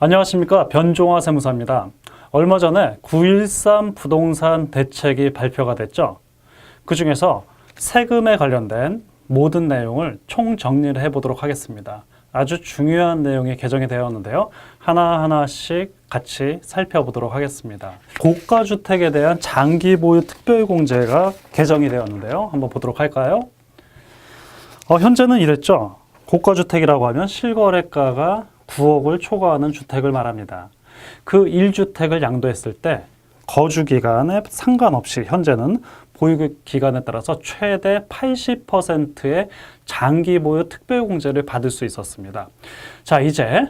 안녕하십니까, 변종화 세무사입니다. 얼마 전에 9.13 부동산 대책이 발표가 됐죠. 그 중에서 세금에 관련된 모든 내용을 총정리를 해보도록 하겠습니다. 아주 중요한 내용이 개정이 되었는데요. 하나하나씩 같이 살펴보도록 하겠습니다. 고가주택에 대한 장기보유 특별공제가 개정이 되었는데요. 한번 보도록 할까요? 현재는 이랬죠. 고가주택이라고 하면 실거래가가 9억을 초과하는 주택을 말합니다. 그 1주택을 양도했을 때 거주기간에 상관없이 현재는 보유기간에 따라서 최대 80%의 장기보유 특별공제를 받을 수 있었습니다. 자, 이제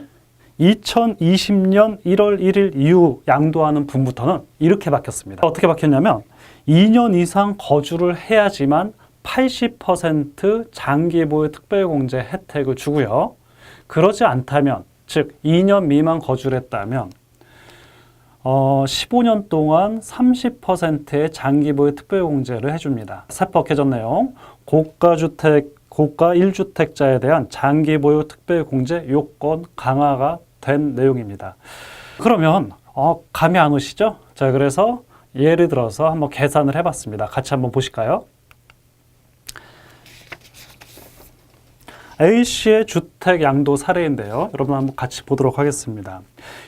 2020년 1월 1일 이후 양도하는 분부터는 이렇게 바뀌었습니다. 어떻게 바뀌었냐면 2년 이상 거주를 해야지만 80% 장기보유 특별공제 혜택을 주고요. 그러지 않다면, 즉 2년 미만 거주를 했다면 15년 동안 30%의 장기보유 특별공제를 해줍니다. 세법 개정 내용, 고가 1주택자에 대한 장기보유 특별공제 요건 강화가 된 내용입니다. 그러면 감이 안 오시죠? 자, 그래서 예를 들어서 한번 계산을 해봤습니다. 같이 한번 보실까요? A씨의 주택 양도 사례인데요. 여러분 한번 같이 보도록 하겠습니다.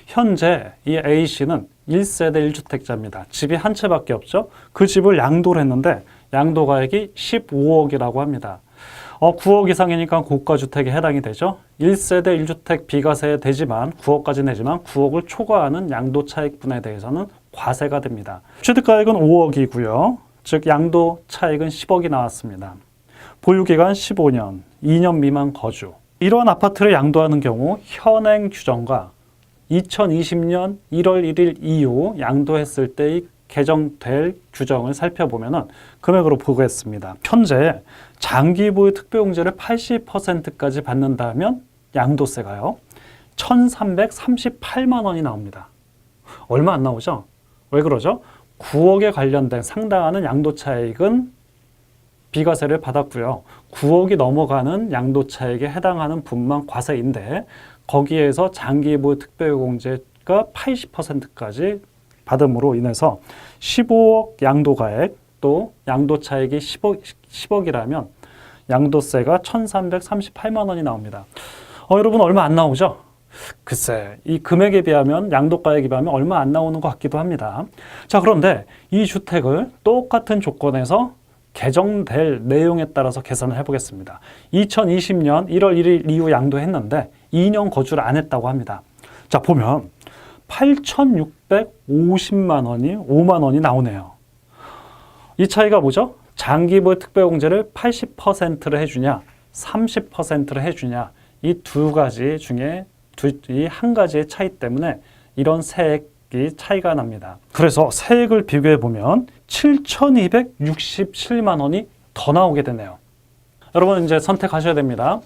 현재 이 A씨는 1세대 1주택자입니다. 집이 한 채밖에 없죠. 그 집을 양도를 했는데 양도가액이 15억이라고 합니다. 9억 이상이니까 고가주택에 해당이 되죠. 1세대 1주택 비과세 되지만 9억까지 내지만 9억을 초과하는 양도 차익분에 대해서는 과세가 됩니다. 취득가액은 5억이고요. 즉 양도 차익은 10억이 나왔습니다. 보유기간 15년, 2년 미만 거주. 이러한 아파트를 양도하는 경우 현행 규정과 2020년 1월 1일 이후 양도했을 때의 개정될 규정을 살펴보면 금액으로 보겠습니다. 현재 장기보유 특별공제를 80%까지 받는다면 양도세가요 1,338만 원이 나옵니다. 얼마 안 나오죠? 왜 그러죠? 9억에 관련된 상당한 양도 차익은 비과세를 받았고요. 9억이 넘어가는 양도 차익에 해당하는 분만 과세인데 거기에서 장기보유 특별공제가 80%까지 받음으로 인해서 15억 양도가액 또 양도 차익이 10억이라면 양도세가 1,338만 원이 나옵니다. 여러분 얼마 안 나오죠? 글쎄, 이 금액에 비하면 양도가액에 비하면 얼마 안 나오는 것 같기도 합니다. 자, 그런데 이 주택을 똑같은 조건에서 개정될 내용에 따라서 계산을 해보겠습니다. 2020년 1월 1일 이후 양도했는데 2년 거주를 안 했다고 합니다. 자, 보면 8,650만 원이 5만 원이 나오네요. 이 차이가 뭐죠? 장기보유 특별공제를 80%를 해주냐 30%를 해주냐 이 두 가지 중에 이 한 가지의 차이 때문에 이런 세액이 차이가 납니다. 그래서 세액을 비교해 보면 7,267만 원이 더 나오게 되네요. 여러분 이제 선택하셔야 됩니다.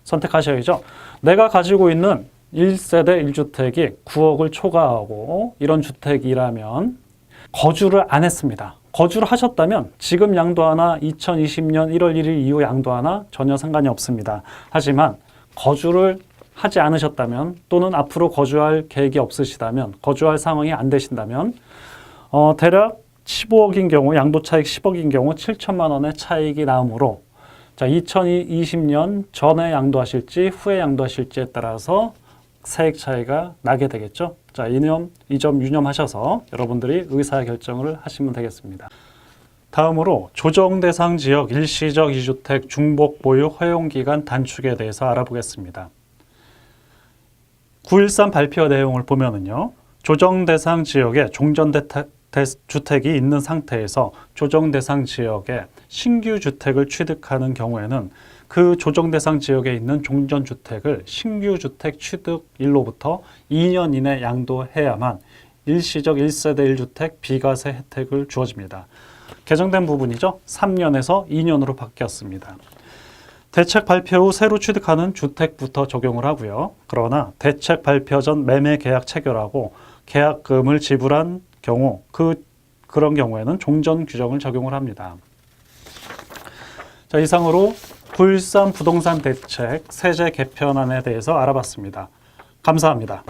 선택하셔야죠. 내가 가지고 있는 1세대 1주택이 9억을 초과하고 이런 주택이라면 거주를 안 했습니다. 거주를 하셨다면 지금 양도하나 2020년 1월 1일 이후 양도하나 전혀 상관이 없습니다. 하지만 거주를 하지 않으셨다면 또는 앞으로 거주할 계획이 없으시다면 거주할 상황이 안 되신다면 대략 15억인 경우 양도 차익 10억인 경우 7천만 원의 차익이 나오므로 자 2020년 전에 양도하실지 후에 양도하실지에 따라서 세액 차이가 나게 되겠죠. 자, 이 점 유념하셔서 여러분들이 의사결정을 하시면 되겠습니다. 다음으로 조정 대상 지역 일시적 2주택 중복 보유 허용기간 단축에 대해서 알아보겠습니다. 9.13 발표 내용을 보면은요, 조정 대상 지역에 종전주택이 있는 상태에서 조정 대상 지역에 신규 주택을 취득하는 경우에는 그 조정 대상 지역에 있는 종전주택을 신규 주택 취득일로부터 2년 이내 양도해야만 일시적 1세대 1주택 비과세 혜택을 주어집니다. 개정된 부분이죠. 3년에서 2년으로 바뀌었습니다. 대책 발표 후 새로 취득하는 주택부터 적용을 하고요. 그러나 대책 발표 전 매매 계약 체결하고 계약금을 지불한 경우 그런 경우에는 종전 규정을 적용을 합니다. 자, 이상으로 9.13 부동산 대책 세제 개편안에 대해서 알아봤습니다. 감사합니다.